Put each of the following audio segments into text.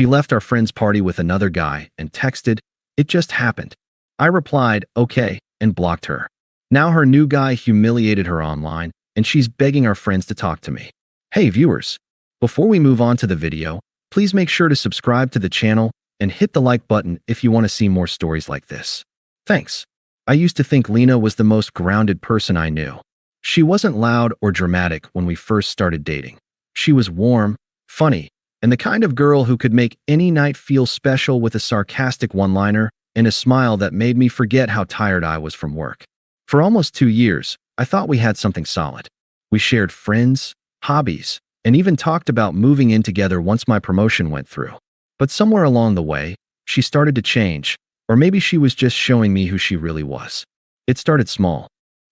She left our friend's party with another guy and texted, "It just happened." I replied, "Okay," and blocked her. Now her new guy humiliated her online, and she's begging our friends to talk to me. Hey viewers, before we move on to the video, please make sure to subscribe to the channel and hit the like button if you want to see more stories like this. Thanks. I used to think Lena was the most grounded person I knew. She wasn't loud or dramatic when we first started dating. She was warm, funny, and the kind of girl who could make any night feel special with a sarcastic one-liner and a smile that made me forget how tired I was from work. For almost 2 years, I thought we had something solid. We shared friends, hobbies, and even talked about moving in together once my promotion went through. But somewhere along the way, she started to change, or maybe she was just showing me who she really was. It started small.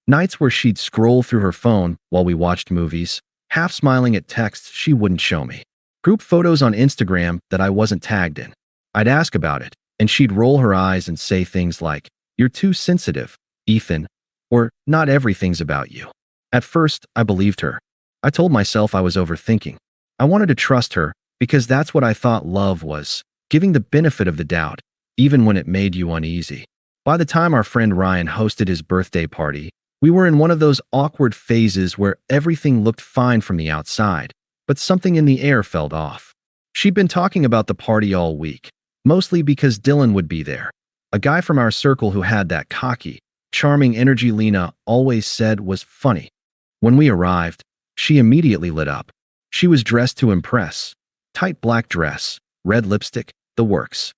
Nights where she'd scroll through her phone while we watched movies, half smiling at texts she wouldn't show me. Group photos on Instagram that I wasn't tagged in. I'd ask about it, and she'd roll her eyes and say things like, "You're too sensitive, Ethan," or "Not everything's about you." At first, I believed her. I told myself I was overthinking. I wanted to trust her because that's what I thought love was, giving the benefit of the doubt, even when it made you uneasy. By the time our friend Ryan hosted his birthday party, we were in one of those awkward phases where everything looked fine from the outside, but something in the air felt off. She'd been talking about the party all week, mostly because Dylan would be there, a guy from our circle who had that cocky, charming energy Lena always said was funny. When we arrived, she immediately lit up. She was dressed to impress. Tight black dress, red lipstick, the works.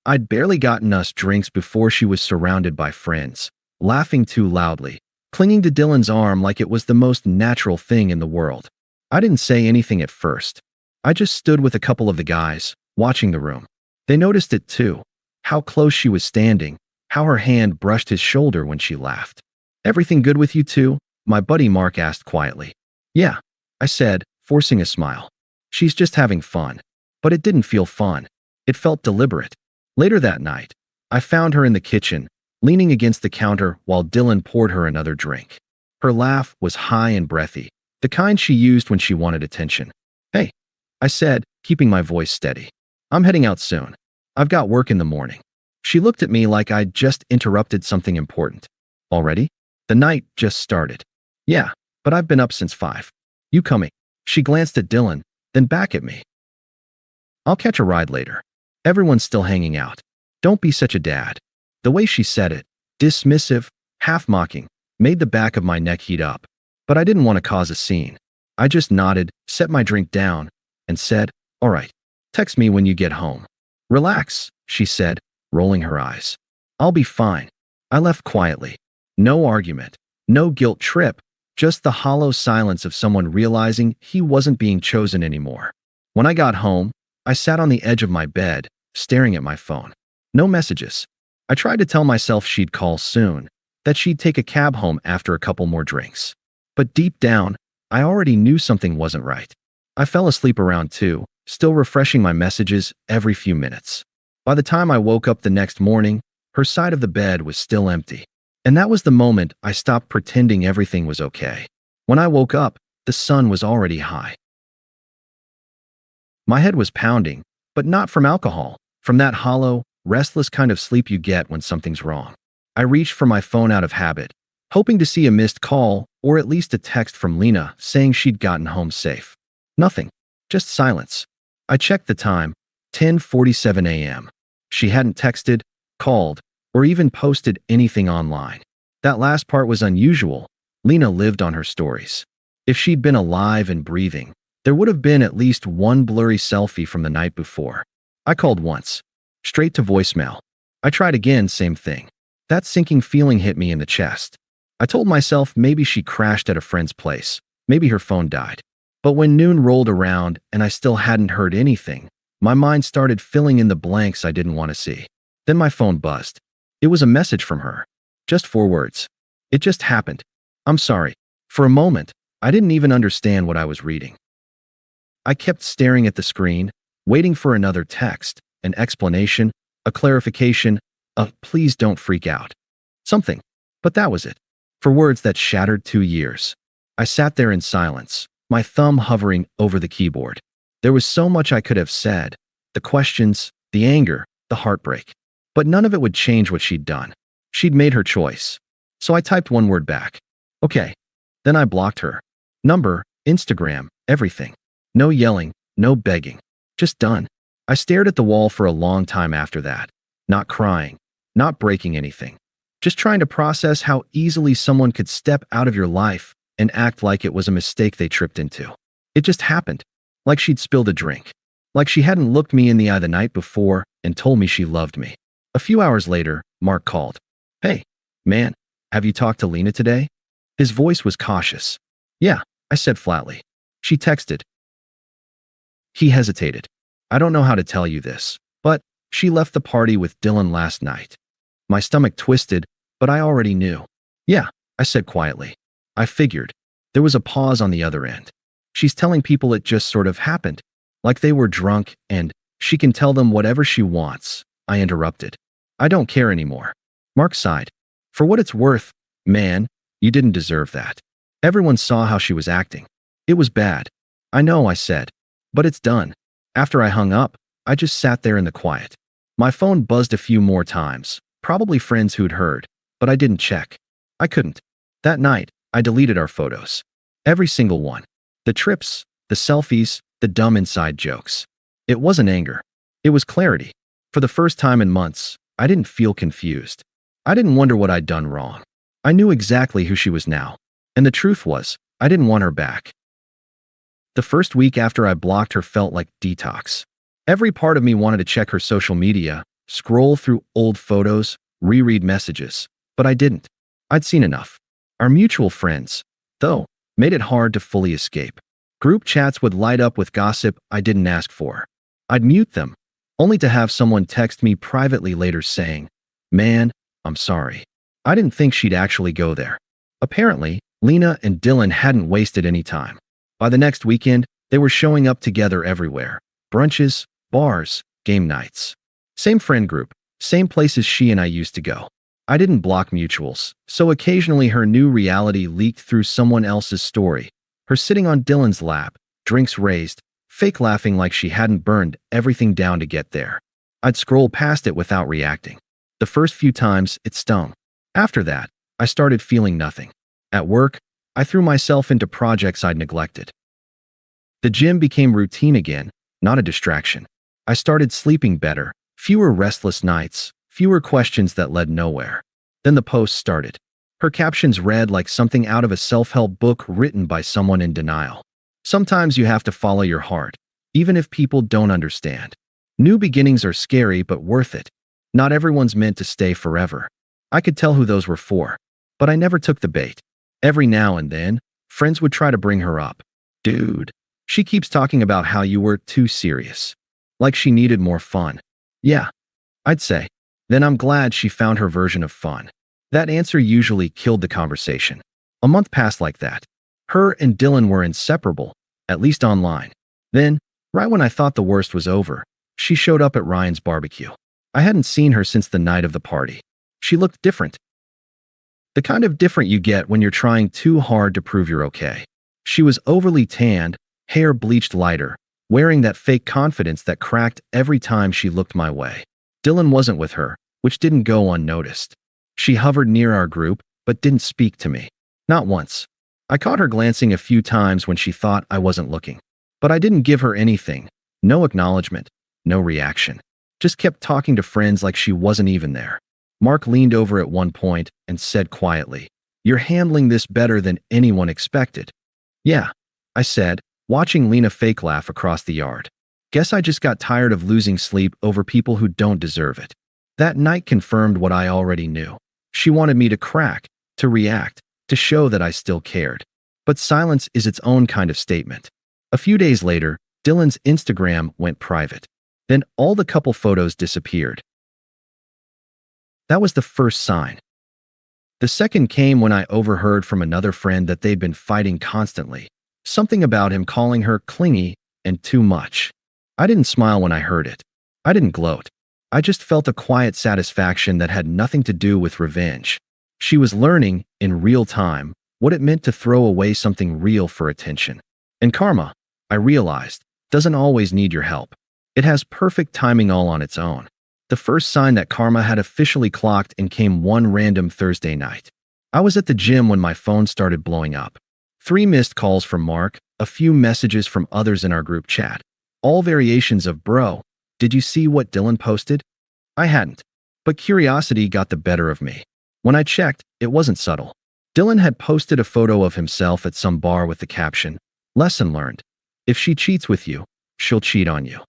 I'd barely gotten us drinks before she was surrounded by friends, laughing too loudly, clinging to Dylan's arm like it was the most natural thing in the world. I didn't say anything at first. I just stood with a couple of the guys, watching the room. They noticed it too, how close she was standing, how her hand brushed his shoulder when she laughed. "Everything good with you two?" my buddy Mark asked quietly. "Yeah," I said, forcing a smile. "She's just having fun." But it didn't feel fun. It felt deliberate. Later that night, I found her in the kitchen, leaning against the counter while Dylan poured her another drink. Her laugh was high and breathy, the kind she used when she wanted attention. "Hey," I said, keeping my voice steady. "I'm heading out soon. I've got work in the morning." She looked at me like I'd just interrupted something important. "Already?" "The night just started." "Yeah, but I've been up since 5. You coming?" She glanced at Dylan, then back at me. "I'll catch a ride later. Everyone's still hanging out. Don't be such a dad." The way she said it, dismissive, half mocking, made the back of my neck heat up. But I didn't want to cause a scene. I just nodded, set my drink down, and said, "All right, text me when you get home." "Relax," she said, rolling her eyes. "I'll be fine." I left quietly. No argument, no guilt trip, just the hollow silence of someone realizing he wasn't being chosen anymore. When I got home, I sat on the edge of my bed, staring at my phone. No messages. I tried to tell myself she'd call soon, that she'd take a cab home after a couple more drinks. But deep down, I already knew something wasn't right. I fell asleep around 2, still refreshing my messages every few minutes. By the time I woke up the next morning, her side of the bed was still empty. And that was the moment I stopped pretending everything was okay. When I woke up, the sun was already high. My head was pounding, but not from alcohol, from that hollow, restless kind of sleep you get when something's wrong. I reached for my phone out of habit, hoping to see a missed call or at least a text from Lena saying she'd gotten home safe. Nothing. Just silence. I checked the time, 10:47 a.m. She hadn't texted, called, or even posted anything online. That last part was unusual. Lena lived on her stories. If she'd been alive and breathing, there would have been at least one blurry selfie from the night before. I called once. Straight to voicemail. I tried again, same thing. That sinking feeling hit me in the chest. I told myself maybe she crashed at a friend's place. Maybe her phone died. But when noon rolled around and I still hadn't heard anything, my mind started filling in the blanks I didn't want to see. Then my phone buzzed. It was a message from her. Just 4 words. "It just happened. I'm sorry." For a moment, I didn't even understand what I was reading. I kept staring at the screen, waiting for another text, an explanation, a clarification, a "please don't freak out." Something. But that was it. For words that shattered 2 years. I sat there in silence, my thumb hovering over the keyboard. There was so much I could have said, The questions, the anger, the heartbreak. But none of it would change what she'd done. She'd made her choice. So I typed one word back. Okay. Then I blocked her. Number, Instagram, everything. No yelling, no begging. Just done. I stared at the wall for a long time after that. Not crying. Not breaking anything. Just trying to process how easily someone could step out of your life and act like it was a mistake they tripped into. It just happened. Like she'd spilled a drink. Like she hadn't looked me in the eye the night before and told me she loved me. A few hours later, Mark called. Hey, man, have you talked to Lena today? His voice was cautious. Yeah, I said flatly. She texted. He hesitated. I don't know how to tell you this, but she left the party with Dylan last night. My stomach twisted, but I already knew. Yeah, I said quietly. I figured. There was a pause on the other end. She's telling people it just sort of happened, like they were drunk and she can tell them whatever she wants. I interrupted. I don't care anymore. Mark sighed. For what it's worth, man, you didn't deserve that. Everyone saw how she was acting. It was bad. I know, I said. But it's done. After I hung up, I just sat there in the quiet. My phone buzzed a few more times, probably friends who'd heard, but I didn't check. I couldn't. That night, I deleted our photos. Every single one. The trips, the selfies, the dumb inside jokes. It wasn't anger. It was clarity. For the first time in months, I didn't feel confused. I didn't wonder what I'd done wrong. I knew exactly who she was now. And the truth was, I didn't want her back. The first week after I blocked her felt like detox. Every part of me wanted to check her social media, scroll through old photos, reread messages. But I didn't. I'd seen enough. Our mutual friends, though, made it hard to fully escape. Group chats would light up with gossip I didn't ask for. I'd mute them, only to have someone text me privately later saying, "Man, I'm sorry. I didn't think she'd actually go there." Apparently, Lena and Dylan hadn't wasted any time. By the next weekend, they were showing up together everywhere. Brunches, bars, game nights. Same friend group, same places she and I used to go. I didn't block mutuals, so occasionally her new reality leaked through someone else's story. Her sitting on Dylan's lap, drinks raised, fake laughing like she hadn't burned everything down to get there. I'd scroll past it without reacting. The first few times, it stung. After that, I started feeling nothing. At work, I threw myself into projects I'd neglected. The gym became routine again, not a distraction. I started sleeping better, fewer restless nights, fewer questions that led nowhere. Then the posts started. Her captions read like something out of a self-help book written by someone in denial. Sometimes you have to follow your heart, even if people don't understand. New beginnings are scary but worth it. Not everyone's meant to stay forever. I could tell who those were for, but I never took the bait. Every now and then, friends would try to bring her up. Dude, she keeps talking about how you were too serious. Like she needed more fun. Yeah, I'd say. Then I'm glad she found her version of fun. That answer usually killed the conversation. A month passed like that. Her and Dylan were inseparable, at least online. Then, right when I thought the worst was over, she showed up at Ryan's barbecue. I hadn't seen her since the night of the party. She looked different. The kind of different you get when you're trying too hard to prove you're okay. She was overly tanned, hair bleached lighter, wearing that fake confidence that cracked every time she looked my way. Dylan wasn't with her, which didn't go unnoticed. She hovered near our group, but didn't speak to me. Not once. I caught her glancing a few times when she thought I wasn't looking. But I didn't give her anything. No acknowledgement. No reaction. Just kept talking to friends like she wasn't even there. Mark leaned over at one point and said quietly, "You're handling this better than anyone expected." "Yeah," I said, watching Lena fake laugh across the yard. "Guess I just got tired of losing sleep over people who don't deserve it." That night confirmed what I already knew. She wanted me to crack, to react, to show that I still cared. But silence is its own kind of statement. A few days later, Dylan's Instagram went private. Then all the couple photos disappeared. That was the first sign. The second came when I overheard from another friend that they'd been fighting constantly. Something about him calling her clingy and too much. I didn't smile when I heard it. I didn't gloat. I just felt a quiet satisfaction that had nothing to do with revenge. She was learning, in real time, what it meant to throw away something real for attention. And karma, I realized, doesn't always need your help. It has perfect timing all on its own. The first sign that karma had officially clocked in came one random Thursday night. I was at the gym when my phone started blowing up. 3 missed calls from Mark, a few messages from others in our group chat. All variations of "Bro, did you see what Dylan posted?" I hadn't. But curiosity got the better of me. When I checked, it wasn't subtle. Dylan had posted a photo of himself at some bar with the caption, "Lesson learned. If she cheats with you, she'll cheat on you."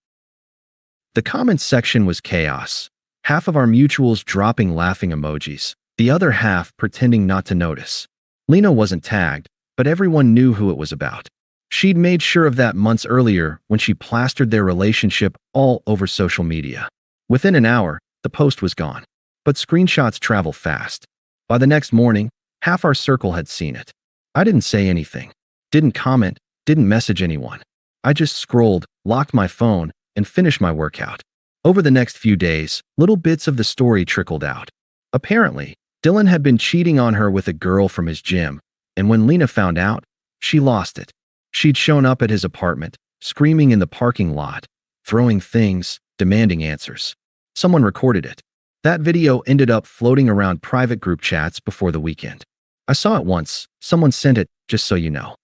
The comments section was chaos. Half of our mutuals dropping laughing emojis, the other half pretending not to notice. Lena wasn't tagged, but everyone knew who it was about. She'd made sure of that months earlier when she plastered their relationship all over social media. Within an hour, the post was gone. But screenshots travel fast. By the next morning, half our circle had seen it. I didn't say anything, didn't comment, didn't message anyone. I just scrolled, locked my phone, and finished my workout. Over the next few days, little bits of the story trickled out. Apparently, Dylan had been cheating on her with a girl from his gym, and when Lena found out, she lost it. She'd shown up at his apartment, screaming in the parking lot, throwing things, demanding answers. Someone recorded it. That video ended up floating around private group chats before the weekend. I saw it once. Someone sent it, just so you know.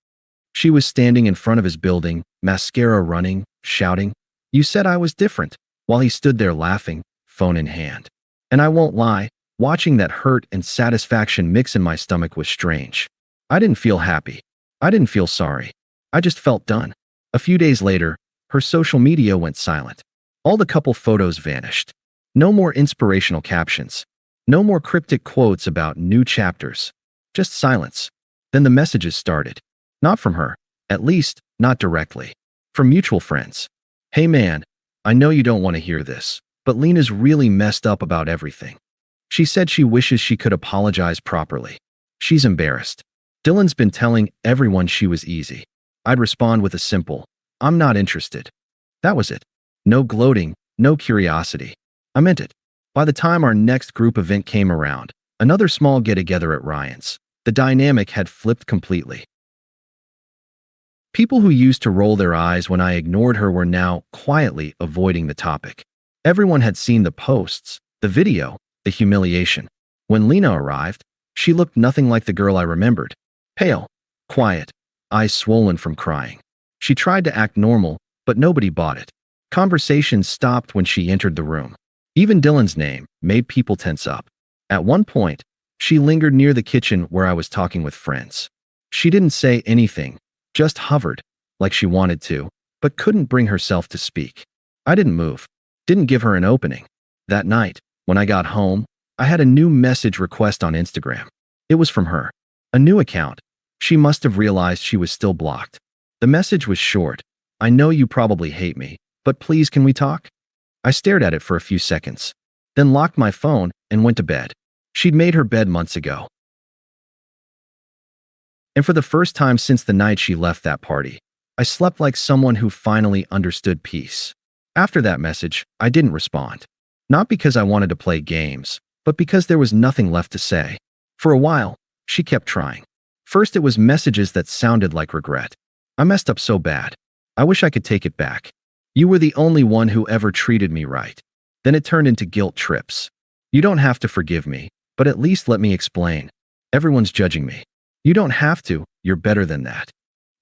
She was standing in front of his building, mascara running, shouting, "You said I was different," while he stood there laughing, phone in hand. And I won't lie, watching that hurt and satisfaction mix in my stomach was strange. I didn't feel happy. I didn't feel sorry. I just felt done. A few days later, her social media went silent. All the couple photos vanished. No more inspirational captions. No more cryptic quotes about new chapters. Just silence. Then the messages started. Not from her. At least, not directly. From mutual friends. "Hey man, I know you don't want to hear this, but Lena's really messed up about everything. She said she wishes she could apologize properly. She's embarrassed. Dylan's been telling everyone she was easy." I'd respond with a simple, "I'm not interested." That was it. No gloating, no curiosity. I meant it. By the time our next group event came around, another small get-together at Ryan's, the dynamic had flipped completely. People who used to roll their eyes when I ignored her were now quietly avoiding the topic. Everyone had seen the posts, the video, the humiliation. When Lena arrived, she looked nothing like the girl I remembered. Pale, quiet, eyes swollen from crying. She tried to act normal, but nobody bought it. Conversations stopped when she entered the room. Even Dylan's name made people tense up. At one point, she lingered near the kitchen where I was talking with friends. She didn't say anything, just hovered, like she wanted to, but couldn't bring herself to speak. I didn't move, didn't give her an opening. That night, when I got home, I had a new message request on Instagram. It was from her. A new account. She must have realized she was still blocked. The message was short. "I know you probably hate me, but please can we talk?" I stared at it for a few seconds, then locked my phone and went to bed. She'd made her bed months ago. And for the first time since the night she left that party, I slept like someone who finally understood peace. After that message, I didn't respond. Not because I wanted to play games, but because there was nothing left to say. For a while, she kept trying. First, it was messages that sounded like regret. "I messed up so bad. I wish I could take it back. You were the only one who ever treated me right." Then it turned into guilt trips. "You don't have to forgive me, but at least let me explain. Everyone's judging me. You don't have to, you're better than that."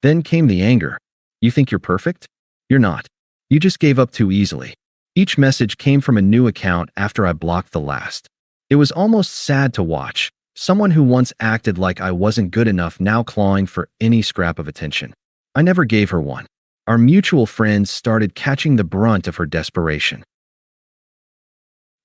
Then came the anger. "You think you're perfect? You're not. You just gave up too easily." Each message came from a new account after I blocked the last. It was almost sad to watch. Someone who once acted like I wasn't good enough now clawing for any scrap of attention. I never gave her one. Our mutual friends started catching the brunt of her desperation.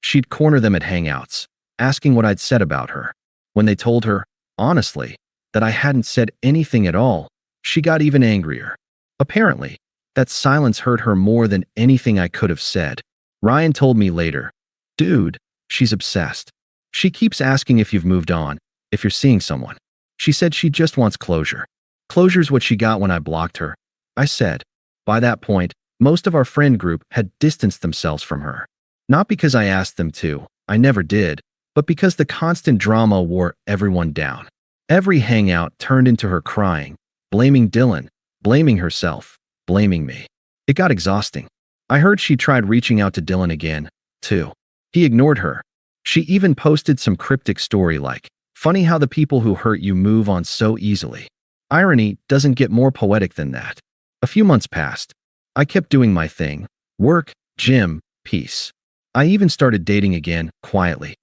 She'd corner them at hangouts, asking what I'd said about her. When they told her, honestly, that I hadn't said anything at all, she got even angrier. Apparently, that silence hurt her more than anything I could have said. Ryan told me later, "Dude, she's obsessed. She keeps asking if you've moved on, if you're seeing someone. She said she just wants closure. Closure's what she got when I blocked her." I said. By that point, most of our friend group had distanced themselves from her. Not because I asked them to, I never did, but because the constant drama wore everyone down. Every hangout turned into her crying, blaming Dylan, blaming herself, blaming me. It got exhausting. I heard she tried reaching out to Dylan again, too. He ignored her. She even posted some cryptic story like, "Funny how the people who hurt you move on so easily." Irony doesn't get more poetic than that. A few months passed. I kept doing my thing. Work, gym, peace. I even started dating again, quietly.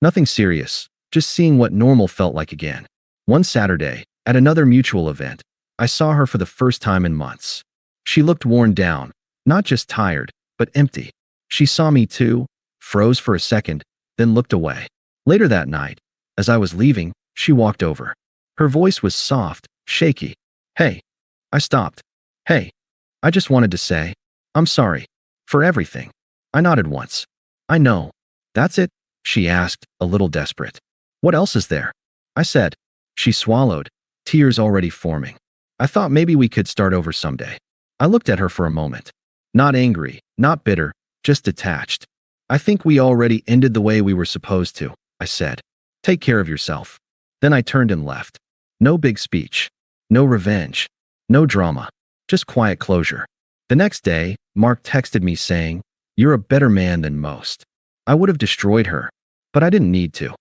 Nothing serious, just seeing what normal felt like again. One Saturday, at another mutual event, I saw her for the first time in months. She looked worn down, not just tired, but empty. She saw me too, froze for a second, then looked away. Later that night, as I was leaving, she walked over. Her voice was soft, shaky. "Hey." I stopped. "Hey. I just wanted to say, I'm sorry. For everything." I nodded once. "I know. That's it?" she asked, a little desperate. "What else is there?" I said. She swallowed, tears already forming. "I thought maybe we could start over someday." I looked at her for a moment. Not angry, not bitter, just detached. "I think we already ended the way we were supposed to," I said. "Take care of yourself." Then I turned and left. No big speech. No revenge. No drama. Just quiet closure. The next day, Mark texted me saying, "You're a better man than most." I would have destroyed her, but I didn't need to.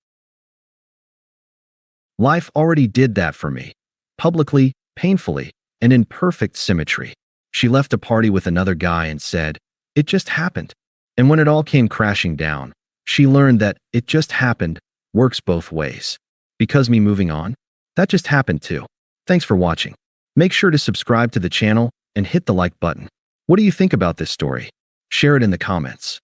Life already did that for me. Publicly, painfully, and in perfect symmetry. She left a party with another guy and said, "It just happened." And when it all came crashing down, she learned that "it just happened" works both ways. Because me moving on? That just happened too. Thanks for watching. Make sure to subscribe to the channel and hit the like button. What do you think about this story? Share it in the comments.